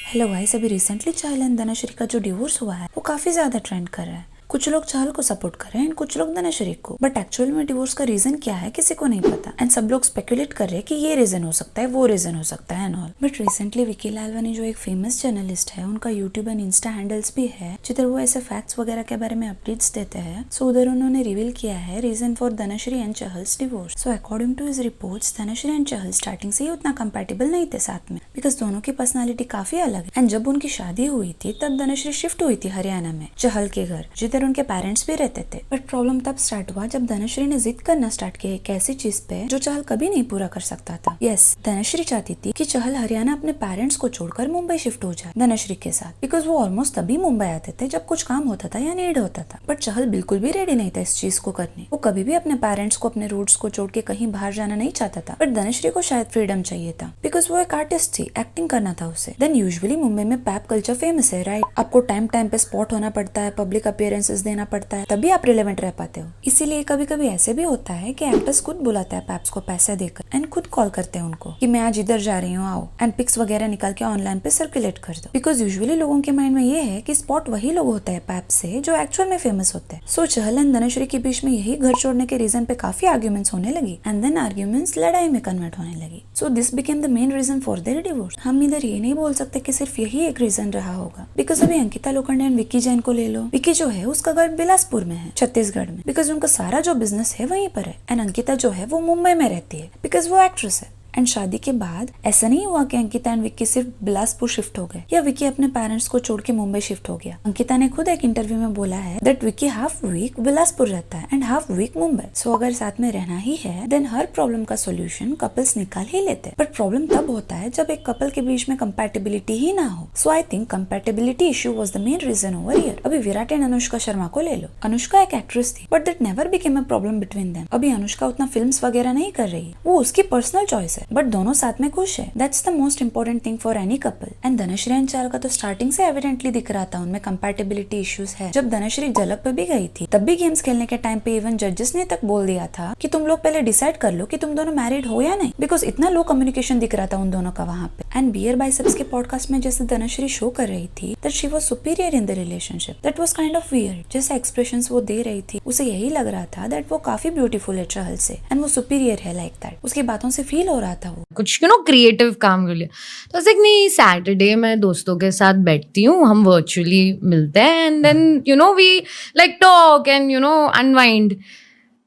Hello guys, अभी recently Chahal and Dhanashree का जो डिवोर्स हुआ है वो काफी ज्यादा ट्रेंड कर रहा है। कुछ लोग चहल को सपोर्ट कर रहे हैं, कुछ लोग धनश्री को। बट एक्चुअल में डिवोर्स का रीजन क्या है किसी को नहीं पता। एंड सब लोग स्पेकुलेट कर रहे हैं कि ये रीजन हो सकता है, वो रीजन हो सकता है and all. But recently Vicky Lalwani जो एक फेमस जर्नलिस्ट है, उनका यूट्यूब एंड इंस्टा हैंडल्स भी है जिधर वो ऐसे फैक्ट्स वगैरह के बारे में अपडेट्स देते हैं। सो उधर उन्होंने रिवील किया है reason for Dhanashree and Chahal's divorce. So according to his reports, Dhanashree and Chahal starting से ही उतना कंपैटिबल नहीं थे साथ में, बिकॉज दोनों की पर्सनालिटी काफी अलग है। एंड जब उनकी शादी हुई थी तब धनश्री शिफ्ट हुई थी हरियाणा में चहल के घर, जिधर उनके पेरेंट्स भी रहते थे। बट प्रॉब्लम तब स्टार्ट हुआ जब धनश्री ने जिद करना स्टार्ट किया एक ऐसी चीज पे जो चहल कभी नहीं पूरा कर सकता था। यस, धनश्री चाहती थी कि चहल हरियाणा अपने पेरेंट्स को छोड़कर मुंबई शिफ्ट हो जाए धनश्री के साथ, बिकॉज वो ऑलमोस्ट तभी मुंबई आते थे जब कुछ काम होता था या नीड होता था। बट चहल बिल्कुल भी रेडी नहीं था इस चीज को करने। वो कभी भी अपने पेरेंट्स को, अपने रूट्स को छोड़ के कहीं बाहर जाना नहीं चाहता था। बट धनश्री को शायद फ्रीडम चाहिए था, बिकॉज वो एक आर्टिस्ट थी, एक्टिंग करना था उसे। देन यूजुअली मुंबई में पैप कल्चर फेमस है, राइट? आपको टाइम टाइम पे स्पॉट होना पड़ता है, पब्लिक अपीयरेंसेस देना पड़ता है, तभी आप रिलेवेंट रह पाते हो। इसीलिए कभी कभी ऐसे भी होता है कि एक्टर्स खुद बुलाते हैं पैप्स को पैसे देकर एंड खुद कॉल करते हैं उनको कि मैं आज इधर जा रही हूँ, आओ, एंड पिक्स वगैरह निकाल के ऑनलाइन पे सर्कुलेट कर दो। बिकॉज यूजुअली लोगों के माइंड में ये है कि स्पॉट वही लोग होते हैं पैप से जो एक्चुअल में फेमस होते हैं। सो चहल एंड धनश्री के बीच में यही घर छोड़ने के रीजन पे काफी आर्ग्यूमेंट्स होने लगी एंड देन आर्ग्यूमेंट्स लड़ाई में कन्वर्ट होने लगी। So this became the main reason for their divorce. हम इधर ये नहीं बोल सकते कि सिर्फ यही एक रीजन रहा होगा, बिकॉज अभी अंकिता लोखंडे एंड विक्की जैन को ले लो। विक्की जो है उसका घर बिलासपुर में है, छत्तीसगढ़ में, बिकॉज उनका सारा जो बिजनेस है वहीं पर है। एंड अंकिता जो है वो मुंबई में रहती है, बिकॉज वो एक्ट्रेस है। एंड शादी के बाद ऐसा नहीं हुआ कि अंकिता एंड विक्की सिर्फ बिलासपुर शिफ्ट हो गए या विक्की अपने पेरेंट्स को छोड़ के मुंबई शिफ्ट हो गया। अंकिता ने खुद एक इंटरव्यू में बोला है that Vicky half week Bilaspur रहता है and half week Mumbai. So अगर साथ में रहना ही है देन हर प्रॉब्लम का सोल्यूशन कपल्स निकाल ही लेते हैं। बट प्रॉब्लम तब होता है जब एक कपल के बीच में कंपैटिबिलिटी ही ना हो। So I think compatibility issue was the main reason over here. अभी विराट एंड अनुष्का शर्मा को ले लो। अनुष्का एक एक्ट्रेस थी but that never became a problem between them. अभी अनुष्का उतना फिल्म्स वगैरह नहीं कर रही, वो उसकी पर्सनल चॉइस है, बट दोनों साथ में खुश है। That's the most important thing for any couple. And Dhanashree and Chahal का तो स्टार्टिंग से एविडेंटली दिख रहा था उनमें कंपैटिबिलिटी इश्यूज है। जब धनश्री झलक पे भी गई थी तब भी गेम्स खेलने के टाइम पे इवन जजेस ने तक बोल दिया था कि तुम लोग पहले डिसाइड कर लो कि तुम दोनों मैरिड हो या नहीं, बिकॉज इतना लो कम्युनिकेशन दिख रहा था उन दोनों का वहाँ पे। एंड बियर बाइसेप्स के पॉडकास्ट में जैसे धनश्री शो कर रही थी that she was superior in the relationship, that was kind of weird. जैसे एक्सप्रेशंस वो दे रही थी उसे यही लग रहा था दैट वो काफी ब्यूटीफुल है चहल से एंड वो सुपीरियर है लाइक दैट। उसकी बातों से फील हो रहा था वो कुछ क्रिएटिव काम कर लिया। तो ऐसे नहीं, सैटरडे मैं दोस्तों के साथ बैठती हूँ, हम वर्चुअली मिलते हैं and then we like talk and unwind.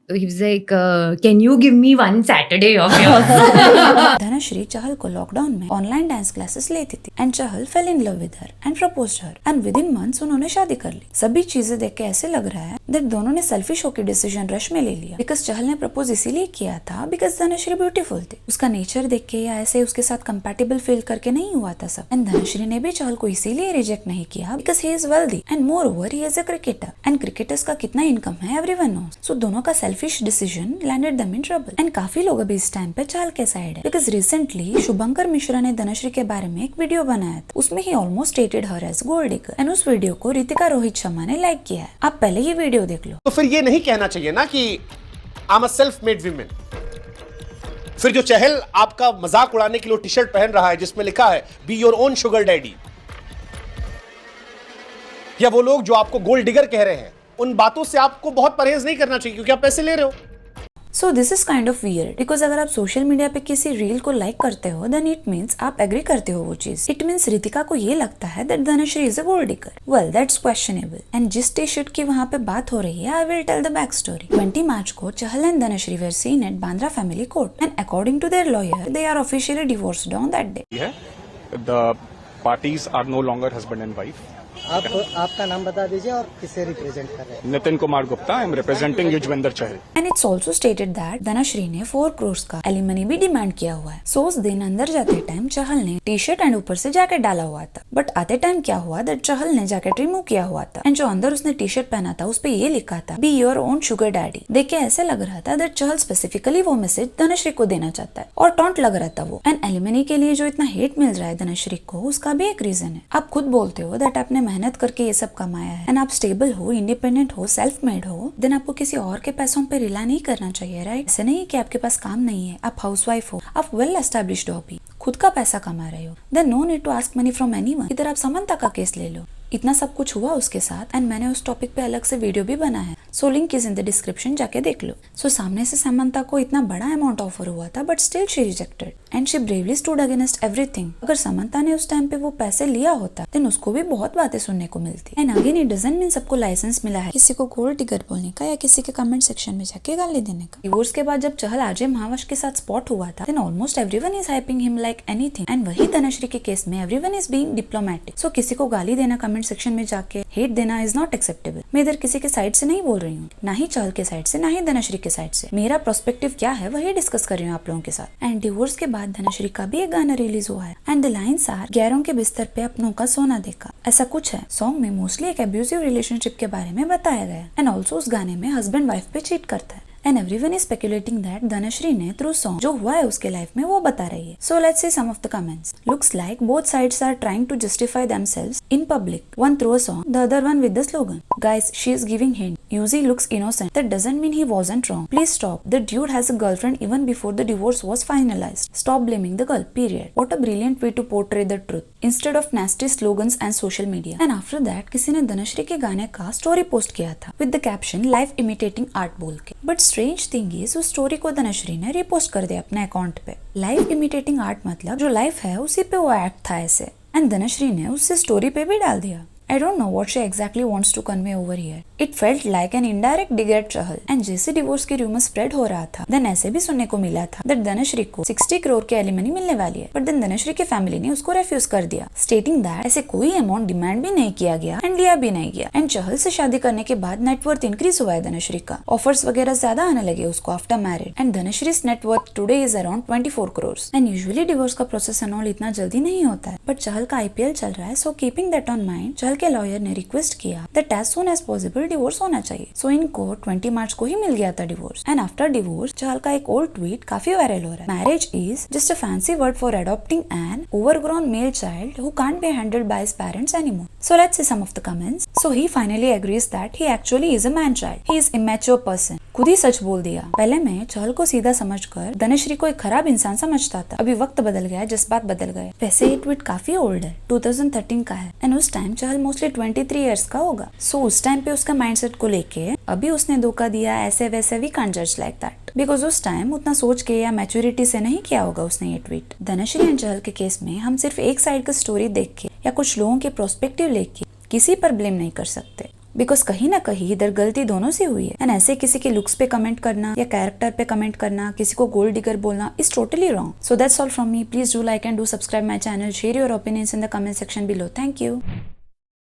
He was like, can you give me one Saturday of yours? Dhanashree Chahal को लॉकडाउन में ऑनलाइन डांस क्लासेस लेती थी and Chahal fell in love with her and proposed her and within months उन्होंने शादी कर ली। सभी चीजें देख के ऐसे लग रहा है दैट दोनों ने सेल्फिश होकर डिसीजन रश में ले लिया, बिकॉज चहल ने प्रपोज इसीलिए किया था बिकॉज धनश्री ब्यूटीफुल थी। उसका नेचर देख के या ऐसे उसके साथ कंपैटिबल फील करके नहीं हुआ था सब। एंड धनश्री ने भी चहल को इसीलिए रिजेक्ट नहीं किया because he is wealthy and more over he is a cricketer and cricketers का कितना इनकम है एवरीवन नोस। सो दोनों का selfish decision landed them in trouble. And काफी लोग अभी इस टाइम पे चहल के साइड है, बिकॉज रिसेंटली शुभंकर मिश्रा ने धनश्री के बारे में एक वीडियो बनाया था। उसमें ही almost stated her as gold digger and उस वीडियो को रितिका रोहित शर्मा ने लाइक किया है। आप पहले ये वीडियो देख लो। तो फिर ये नहीं कहना चाहिए ना कि I am a self made women. फिर जो चहल आपका मजाक उड़ाने के लिए टी शर्ट पहन रहा है जिसमें लिखा है be your own sugar daddy, या वो लोग जो आपको गोल्ड डिगर कह रहे हैं, उन बातों से आपको बहुत परहेज नहीं करना चाहिए क्योंकि आप पैसे ले रहे हो। So this is kind of weird, because अगर आप सोशल मीडिया पे किसी रील को लाइक करते हो देन इट मीन्स आप एग्री करते हो वो चीज। इट मीन्स रितिका को ये लगता है that Dhanashree is a gold digger. Well that's questionable. And जिस टी शर्ट की वहाँ पे बात हो रही है I will tell the back story. 20 March को Chahal and Dhanashree were seen at Bandra family court and according to their lawyer they are officially divorced on that day. The parties are no longer husband and wife. आप आपका नाम बता दीजिए और किसे represent कर रहे हैं? Nitin Kumar Gupta, I am representing Yujvendra Chahal. And it's also stated that Dhanashree ने 4 करोड़ का एलिमनी भी डिमांड किया हुआ है। सो उस दिन अंदर जाते टाइम चहल ने टी शर्ट एंड ऊपर से जैकेट डाला हुआ था, बट आते टाइम क्या हुआ दैट चहल ने जैकेट रिमूव किया हुआ था एंड जो अंदर उसने टी शर्ट पहना था उस पे ये लिखा था be your own sugar daddy. देख के ऐसे लग रहा था दैट चहल स्पेसिफिकली वो मैसेज धनश्री को देना चाहता है और टॉन्ट लग रहा था वो। एंड एलिमनी के लिए जो इतना हेट मिल रहा है धनश्री को उसका भी एक रीजन है। आप खुद बोलते हो दैट आपने मेहनत करके ये सब कमाया है एंड आप स्टेबल हो, इंडिपेंडेंट हो, सेल्फ मेड हो, देन आपको किसी और के पैसों पे रिलाई नहीं करना चाहिए, राइट? ऐसे नहीं कि आपके पास काम नहीं है, आप हाउसवाइफ हो, आप वेल एस्टेब्लिश्ड हो, अभी खुद का पैसा कमा रहे हो, then no need to ask money from anyone. इधर आप समंता का केस ले लो, इतना सब कुछ हुआ उसके साथ एंड मैंने उस टॉपिक पे अलग से वीडियो भी बना है, so link is in the description, जाके देख लो। सो सामने से समंता को इतना बड़ा अमाउंट ऑफर हुआ था but still she rejected and she bravely stood against everything. अगर समंता ने उस टाइम पे वो पैसे लिया होता देन उसको भी बहुत बातें सुनने को मिलती। And again it doesn't mean सबको लाइसेंस मिला है किसी को गोल्ड डिगर बोलने का या किसी के कमेंट सेक्शन में जाके गाली देने का। डिवोर्स के बाद जब चहल अजय महावश के साथ स्पॉट हुआ था then almost everyone is hyping him like anything and वही धनश्री के केस में everyone is being diplomatic. So किसी को गाली देना कमेंट सेक्शन में जाके, हेट देना इज नॉट एक्सेप्टेबल। मैं इधर किसी के साइड से नहीं बोल रही हूँ, ना ही चहल के साइड से, ना ही धनश्री के साइड से। मेरा पर्सपेक्टिव क्या है वही डिस्कस कर रही हूँ आप लोगों के साथ। एंड डिवोर्स के बाद धनश्री का भी एक गाना रिलीज हुआ है एंड द लाइन्स आर, गैरों के बिस्तर पे अपनों का सोना देखा, ऐसा कुछ है। सॉन्ग में मोस्टली एक अब्यूजिव रिलेशनशिप के बारे में बताया गया एंड ऑल्सो उस गाने में हस्बैंड वाइफ पे चीट करता है and everyone is speculating that Dhanashree ने थ्रू सॉन्ग जो हुआ है उसके लाइफ में वो बता रही है। So let's see some of the comments. Looks like both sides are trying to justify themselves in public, one through a song, the other one with the slogan. Guys, she is giving hint. Yuzi looks innocent. That doesn't mean he wasn't wrong. Please stop. The dude has a girlfriend even before the divorce was finalized. Stop blaming the girl. Period. What a brilliant way to portray the truth instead of nasty slogans and social media. And after that, किसी ने धनश्री के गाने का story post किया था with the caption life imitating art बोल के। But strange thing is उस स्टोरी को धनश्री ने रिपोस्ट कर दिया अपने अकाउंट पे। लाइफ इमिटेटिंग आर्ट मतलब जो लाइफ है उसी पे वो एक्ट था ऐसे, एंड धनश्री ने उससे स्टोरी पे भी डाल दिया। I don't know what she exactly wants to convey over here. It felt like an indirect dig at Chahal. And जैसे डिवोर्स की रूमर स्प्रेड हो रहा था देन ऐसे भी सुनने को मिला था दैट धनश्री को 60 करोड़ की एलिमनी मिलने वाली है, बट देन धनश्री की फैमिली ने उसको रेफ्यूज कर दिया, स्टेटिंग दैट ऐसे कोई अमाउंट डिमांड भी नहीं किया गया एंड लिया भी नहीं गया। एंड चहल से शादी करने के बाद नेटवर्थ इंक्रीज हुआ है धनश्री का, ऑफर्स वगैरह ज्यादा आने लगे उसको आफ्टर मैरिड एंड धनश्री's net worth today is around 24 crore. And usually divorce का प्रोसेस एंड ऑल इतना जल्दी नहीं होता है, बट चहल का IPL चल रहा है, so keeping that on mind Chahal के लॉयर ने रिक्वेस्ट किया that as soon as possible divorce होना चाहिए। सो इनको 20 मार्च को ही मिल गया था divorce. And after divorce Chahal का एक ओल्ड ट्वीट काफी वायरल हो रहा है, marriage is just a fancy word for adopting an overgrown male child who can't be handled by his parents anymore. So let's see some of the comments. So he finally agrees that he actually is a man child, he is immature person. खुद ही सच बोल दिया। पहले मैं चहल को सीधा समझकर धनश्री को एक खराब इंसान समझता था, अभी वक्त बदल गया, जज्बात बदल गए। वैसे ये ट्वीट काफी ओल्ड है, 2013 का है एंड उस टाइम चहल मोस्टली 23 इयर्स का होगा। सो उस टाइम पे उसका माइंडसेट को लेके अभी उसने धोखा दिया ऐसे वैसे वी कांट जज लाइक दैट, बिकॉज उस टाइम उतना सोच के या मैच्योरिटी से नहीं किया होगा उसने ये ट्वीट। धनश्री एंड चहल के केस में हम सिर्फ एक साइड का स्टोरी देख के या कुछ लोगों के प्रोस्पेक्टिव लेके किसी पर ब्लेम नहीं कर सकते, बिकॉज कहीं ना कहीं इधर गलती दोनों से हुई है। एंड ऐसे किसी के लुक्स पे कमेंट करना या कैरेक्टर पे कमेंट करना, किसी को गोल्ड डिगर बोलना is totally wrong. So that's all from me. Please do like and do subscribe my channel, share your opinions in the comment section below. Thank you.